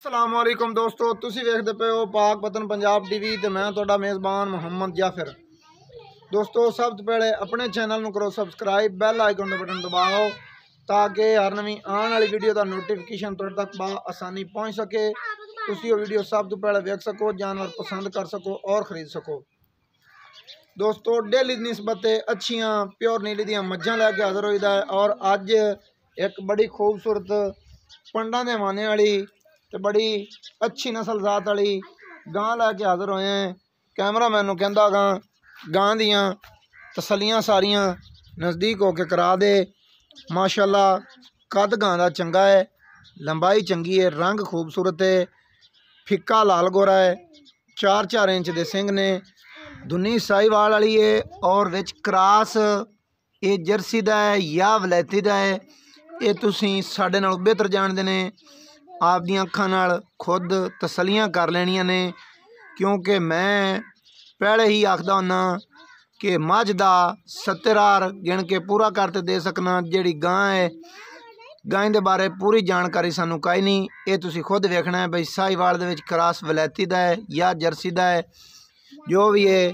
अस्सलामुअलैकुम दोस्तों, तुसी वेखदे पे हो पाक वतन पंजाब टीवी ते मैं तुहाडा मेज़बान मुहम्मद जाफिर। दोस्तों सब तो पहले अपने चैनल नूं करो सबसक्राइब, बैल आइकन का बटन दबाओ ताकि हर नवीं आने वाली वीडियो का नोटिफिकेशन तुहाडे तक आसानी पहुँच सके। तुसी वो वीडियो सब तो पहले वेख सको, जानवर पसंद कर सको और ख़रीद सको। दोस्तों डेली निस्बत अच्छियाँ प्योर नीली दियाँ मज्झां लैके हाज़र होईदा है और अज एक बड़ी खूबसूरत पंडा दे माने वाली तो बड़ी अच्छी नस्ल जात वाली गां लैके हाज़र होए हैं। कैमरा मैनू कहंदा गां दियां तसलियां सारियां नज़दीक होके करा दे। माशाअल्लाह कद गां दा चंगा है, लंबाई चंगी है, रंग खूबसूरत है, फिक्का लाल गोरा है, 4-4 इंच दे सिंग ने, दुनी साहीवाल वाली है और विच क्रास ये जर्सी दा है या वलैती दा है। ये तुसीं साडे नालों बेहतर जानदे ने, आप दी अखां नाल खुद तसलियां कर लैनियां ने, क्योंकि मैं पहले ही आखदा हुन्ना कि मझ दा 70 गिण के पूरा करते दे सकना। जिहड़ी गां है गां दे बारे पूरी जानकारी सानू काई नहीं, ये तुसीं खुद वेखना है बई साहीवाल दे विच क्रास वलैती दा है या जर्सी दा है। जो भी है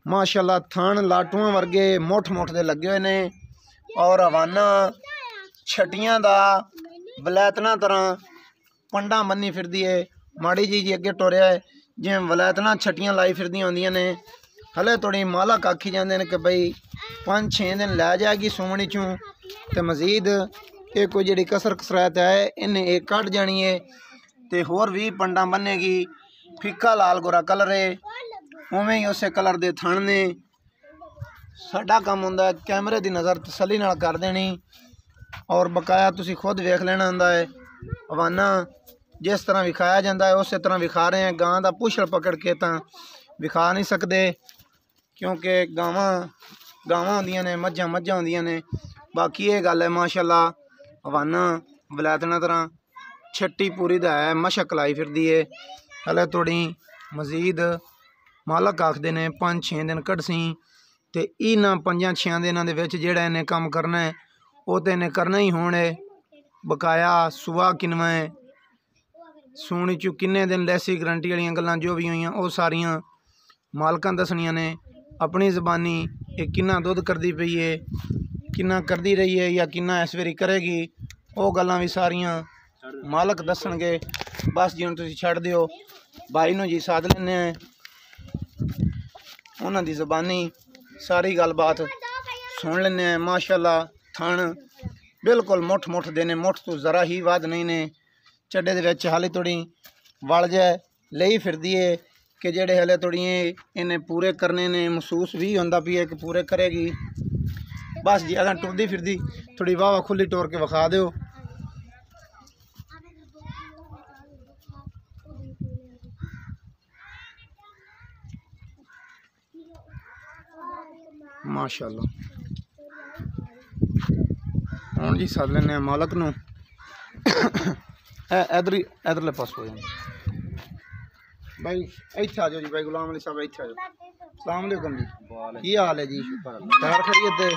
माशाअल्लाह थण लाटूआं वर्गे मुठ दे लगे हुए ने और हवाना छटियां दा वलैतना तरह पंडा बन्नी फिरदी है। माड़ी जी अगे टुरिया है जिवें वलैतना छटियां लाई फिरदियां होंदियां ने। हले थोड़ी मालक आखी जाते हैं कि बई 5-6 दिन लै जाएगी सूमणी चूँ तो मजीद ये कोई जी कसर कसरत है इन्हें एक कट जानी है तो होर भी पंडा बनेगी। फिक्का लाल गोरा कलर है, उवें ही उस कलर के थण ने। साडा काम हुंदा कैमरे की नज़र तसली नाल कर देनी और बकाया तुसी खुद वेख लेना हुंदा है। हवाना जिस तरह विखाया जाता है उस तरह विखा रहे हैं। गां का पुछड़ पकड़ के तो विखा नहीं सकते क्योंकि गावां होंदियां ने, मझां होंदियां ने। बाकी ये गल है माशाअल्लाह हवाना वलैतना तरह छट्टी पूरी दा है, मशक लाई फिरदी है। हले थोड़ी मजीद मालक आखदे ने 5-6 दिन कढ़सी तो इन्हां 5-6 दिनों के जिहड़ा इन्हें काम करना है वो तो इन्हें करना ही होना है। बकाया सुआ किनवा है, सूणी चू किन्ने दिन लैसी गरंटी वाली गल्लां जो भी हुई वो सारियां मालकां दसनियां ने। अपनी जबानी ये किन्ना दुध करती पई है, किन्ना करती रही है या किन्ना इस बारी करेगी, वो गल्लां भी सारियां मालक दसणगे। बस जी हुण तुसीं छड्ड दिओ, भाई नूं जी साध लैने उन्हां दी जबानी सारी गलबात सुन लेने। माशाअल्लाह थण बिल्कुल मुठ देने, मुठ तो ज़रा ही वध नहीं ने। चड्डे दे विच हाले थोड़ी वल जाए लई फिरदी है कि जेड़े हाले थोड़ी इन्हें पूरे करने ने, महसूस भी होंदा पई है कि पूरे करेगी। बस जी अगर टुरदी फिरदी थोड़ी वाह खुली टोर के विखा दो। माशाअल्लाह हुण जी सद लेने मालक नूं इधरले पास हो जाए भाई, इत्थे आ जाओ जी। भाई गुलाम अली साहब इत्थे आ जाओ। अस्सलाम वालेकुम जी, की हाल है जी? खैर खैरियत है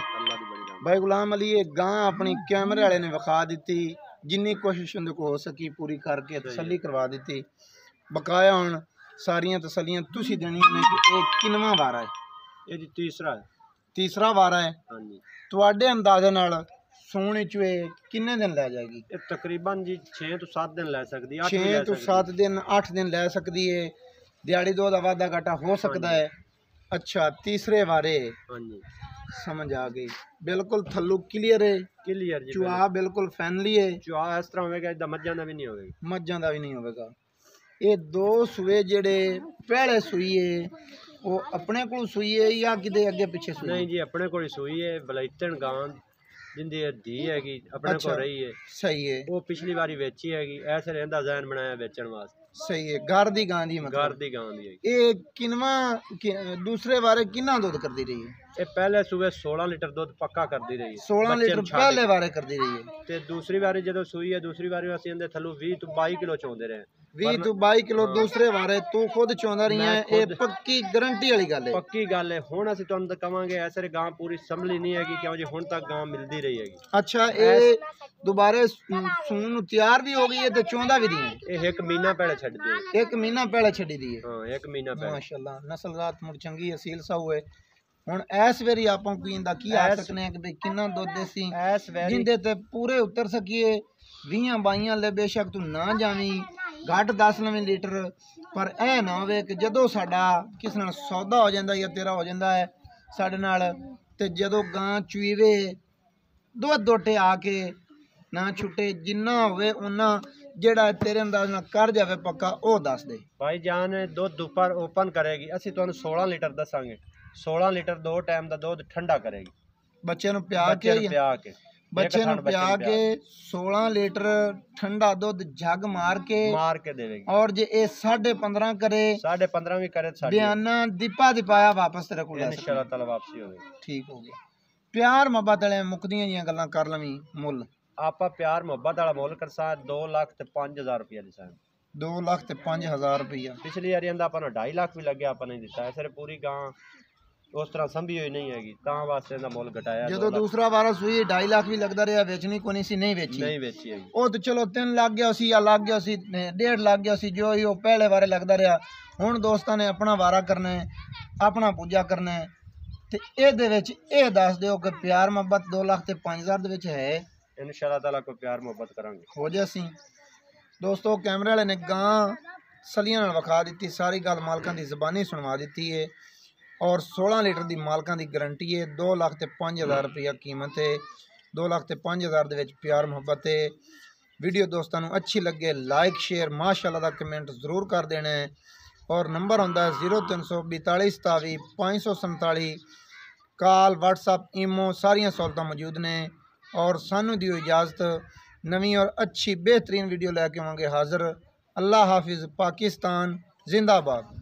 भाई गुलाम अली। ये गां अपनी कैमरे वाले ने विखा दी, जिन्नी कोशिश उन्हें को हो सकी पूरी करके तसली करवा दी। बकाया हुण सारियां तसलियां तुसी देनियां ने कि ये किनवा वारा है? ये जी तीसरा वारा है। हाँ जी। तुहाडे अंदाजे नाल सूणी चुए किन्ने दिन लै जाएगी? तकरीबन जी 6 तो 7 दिन लै सकती है। 6 तो 7 दिन 8 दिन लै सकती है। दिहाड़ी दो दा वाधा घाटा हो सकता है। अच्छा तीसरे वारे हाँ जी, समझ आ गई। बिल्कुल थल्लू क्लियर है, क्लियर जी। चुहा बिल्कुल फैनली है। चुहा इस तरह होगा इदा मज्झां दा भी नहीं होगा, मज्झां दा भी नहीं होगा। ये दो सूए जेड़े पहले सूई है वो अपने को सूई है या किते अगे पीछे सूई? नहीं जी अपने को सूई है। बलैतन गां जिंदी धी हैगी अपने को रही है। सही है। वो पिछली बारी बेची हैगी, ऐसे रहंदा ज़हन बनाया बेचण वास्ते। सही है। घर दी गां दी मतलब घर दी गां दी है। ये किनवा दूसरे बारे किन्ना दूध करती रही है? ये पहले सुबह 16 लीटर दूध पक्का करती रही है। 16 लीटर पहले बारे करती रही है ते दूसरी बारी जो सूई है, दूसरी बारी असीं इहदे थल्लों 20 तो 22 किलो चोंदे रहे। 20 ਤੋਂ 22 ਕਿਲੋ ਦੂਸਰੇ ਵਾਰੇ ਤੂੰ ਖੁਦ ਚਾਹੁੰਦਾ ਰਹੀ ਹੈ, ਇਹ ਪੱਕੀ ਗਰੰਟੀ ਵਾਲੀ ਗੱਲ ਹੈ। ਪੱਕੀ ਗੱਲ ਹੈ। ਹੁਣ ਅਸੀਂ ਤੁਹਾਨੂੰ ਤਾਂ ਕਵਾਂਗੇ ਐਸੇ ਗਾਂ ਪੂਰੀ ਸੰਭਲੀ ਨਹੀਂ ਹੈਗੀ, ਕਿਉਂ ਜੀ ਹੁਣ ਤੱਕ ਗਾਂ ਮਿਲਦੀ ਰਹੀ ਹੈਗੀ। ਅੱਛਾ, ਇਹ ਦੁਬਾਰੇ ਸੂਣ ਨੂੰ ਤਿਆਰ ਵੀ ਹੋ ਗਈ ਹੈ ਤੇ ਚਾਹੁੰਦਾ ਵੀ ਨਹੀਂ ਹੈ। ਇਹ 1 ਮਹੀਨਾ ਪਹਿਲੇ ਛੱਡਦੀ ਹੈ। 1 ਮਹੀਨਾ ਪਹਿਲੇ ਛੱਡੀ ਦੀ ਹੈ। ਹਾਂ 1 ਮਹੀਨਾ ਪਹਿਲੇ। ਮਾਸ਼ਾਅੱਲਾ, ਨਸਲ ਰਾਤ ਮੁੜ ਚੰਗੀ ਅਸੀਲ ਸਾਊ ਹੈ। ਹੁਣ ਇਸ ਵੇਰੀ ਆਪਾਂ ਪੀਣ ਦਾ ਕੀ ਆ ਸਕਨੇ ਆ ਕਿ ਬਈ ਕਿੰਨਾ ਦੁੱਧ ਦੇਸੀ ਜਿੰਦੇ ਤੇ ਪੂਰੇ ਉਤਰ ਸਕੀਏ। 20-22 ਲੈ ਬੇਸ਼ੱਕ ਤੂੰ ਨਾ ਜਾਵੀਂ, ਘੱਟ 10 ਲੀਟਰ, ਪਰ ਇਹ ਨਾ ਹੋਵੇ ਕਿ ਜਦੋਂ ਸਾਡਾ ਕਿਸੇ ਨਾਲ ਸੌਦਾ ਹੋ ਜਾਂਦਾ ਜਾਂ ਤੇਰਾ ਹੋ ਜਾਂਦਾ ਹੈ ਸਾਡੇ ਨਾਲ, ਤੇ ਜਦੋਂ ਗਾਂ ਚੁਈਵੇ ਦੁੱਧ ਦੋਟੇ ਆ ਕੇ ਨਾ ਛੁੱਟੇ, ਜਿੰਨਾ ਹੋਵੇ ਉਹਨਾਂ ਜਿਹੜਾ ਤੇਰੇ ਅੰਦਾਜ਼ ਨਾਲ ਕਰ ਜਾਵੇ ਪੱਕਾ ਉਹ ਦੱਸ ਦੇ। ਭਾਈ ਜਾਨ ਦੁੱਧ ਉੱਪਰ ਓਪਨ ਕਰੇਗੀ, ਅਸੀਂ ਤੁਹਾਨੂੰ 16 ਲੀਟਰ ਦੱਸਾਂਗੇ। 16 ਲੀਟਰ 2 ਟਾਈਮ ਦਾ ਦੁੱਧ ਠੰਡਾ ਕਰੇਗੀ। ਬੱਚੇ ਨੂੰ ਪਿਆ ਕੇ ਬੱਚੇ ਨੂੰ ਪਿਆ ਕੇ 16 ਲੀਟਰ ਠੰਡਾ ਦੁੱਧ ਜੱਗ ਮਾਰ ਕੇ ਦੇਵੇਗੀ। ਔਰ ਜੇ ਇਹ 15.5 ਕਰੇ, 15.5 ਵੀ ਕਰੇ ਬਿਆਨਾ ਦੀਪਾ ਦਿਪਾਇਆ ਵਾਪਸ ਤੇਰੇ ਕੋਲ ਇਨਸ਼ਾਅੱਲਾ ਤਾਲਾ ਵਾਪਸੀ ਹੋਵੇਗੀ। ਠੀਕ ਹੋ ਗਿਆ। ਪਿਆਰ ਮੁਹੱਬਤ ਵਾਲੇ ਮੁੱਕਦੀਆਂ ਜੀਆਂ ਗੱਲਾਂ ਕਰ ਲਵੀਂ। ਮੁੱਲ ਆਪਾਂ ਪਿਆਰ ਮੁਹੱਬਤ ਵਾਲਾ ਮੁੱਲ ਕਰਸਾ 2,05,000 ਰੁਪਇਆ ਦੀ ਸਾਂ। 2,05,000 ਰੁਪਇਆ। ਪਿਛਲੀ ਵਾਰੀ ਆਂਦਾ ਆਪਾਂ ਨੂੰ 2.5 ਲੱਖ ਵੀ ਲੱਗਿਆ, ਆਪਾਂ ਨਹੀਂ ਦਿੱਤਾ। ਸਿਰ ਪੂਰੀ ਗਾਂ ਉਸ ਤਰ੍ਹਾਂ ਸੰਭੀ ਹੋਈ ਨਹੀਂ ਹੈਗੀ, ਤਾਂ ਵਾਸਤੇ ਦਾ ਮੁੱਲ ਘਟਾਇਆ। ਜਦੋਂ ਦੂਸਰਾ ਵਾਰਾ ਸੂਈ 2.5 ਲੱਖ ਵੀ ਲੱਗਦਾ ਰਿਹਾ, ਵੇਚਣੀ ਕੋਈ ਨਹੀਂ ਸੀ, ਨਹੀਂ ਵੇਚੀ ਹੈਗੀ। ਉਹ ਤੇ ਚਲੋ 3 ਲੱਗ ਗਿਆ ਸੀ ਜਾਂ ਲੱਗ ਗਿਆ ਸੀ 1.5 ਲੱਗ ਗਿਆ ਸੀ, ਜੋ ਹੀ ਉਹ ਪਹਿਲੇ ਵਾਰੇ ਲੱਗਦਾ ਰਿਹਾ। ਹੁਣ ਦੋਸਤਾਂ ਨੇ ਆਪਣਾ ਵਾਰਾ ਕਰਨਾ ਹੈ, ਆਪਣਾ ਪੂਜਾ ਕਰਨਾ ਹੈ, ਤੇ ਇਹਦੇ ਵਿੱਚ ਇਹ ਦੱਸ ਦਿਓ ਕਿ ਪਿਆਰ ਮੁਹੱਬਤ 2,05,000 ਦੇ ਵਿੱਚ ਹੈ। ਇਨਸ਼ਾਅੱਲਾ ਤਾਲਾ ਕੋਈ ਪਿਆਰ ਮੁਹੱਬਤ ਕਰਾਂਗੇ ਹੋ ਜਾ ਸੀ। ਦੋਸਤੋ ਕੈਮਰੇ ਵਾਲੇ ਨੇ ਗਾਂ ਸਲੀਆਂ ਨਾਲ ਵਿਖਾ ਦਿੱਤੀ, ਸਾਰੀ ਗੱਲ ਮਾਲਕਾਂ ਦੀ ਜ਼ਬਾਨੀ ਸੁਣਵਾ ਦਿੱਤੀ ਹੈ, ਔਰ 16 ਲੀਟਰ ਦੀ ਮਾਲਕਾਂ ਦੀ ਗਰੰਟੀ ਹੈ। 2,05,000 ਰੁਪਇਆ ਕੀਮਤ ਹੈ। 2,05,000 ਦੇ ਵਿੱਚ ਪਿਆਰ ਮੁਹੱਬਤ ਹੈ। ਵੀਡੀਓ ਦੋਸਤਾਂ ਨੂੰ ਅੱਛੀ ਲੱਗੇ ਲਾਈਕ ਸ਼ੇਅਰ ਮਾਸ਼ਾਅੱਲਾ ਦਾ ਕਮੈਂਟ ਜ਼ਰੂਰ ਕਰ ਦੇਣਾ ਹੈ। ਔਰ ਨੰਬਰ ਹੁੰਦਾ ਹੈ 0342 27 547। ਕਾਲ WhatsApp ਈਮੋ ਸਾਰੀਆਂ ਸਹੂਲਤਾਂ ਮੌਜੂਦ ਨੇ। ਔਰ ਸਾਨੂੰ ਦਿਓ ਇਜਾਜ਼ਤ, ਨਵੀਂ ਔਰ ਅੱਛੀ बेहतरीन वीडियो लैके आवांगे हाजिर। अल्लाह हाफिज़। पाकिस्तान जिंदाबाद।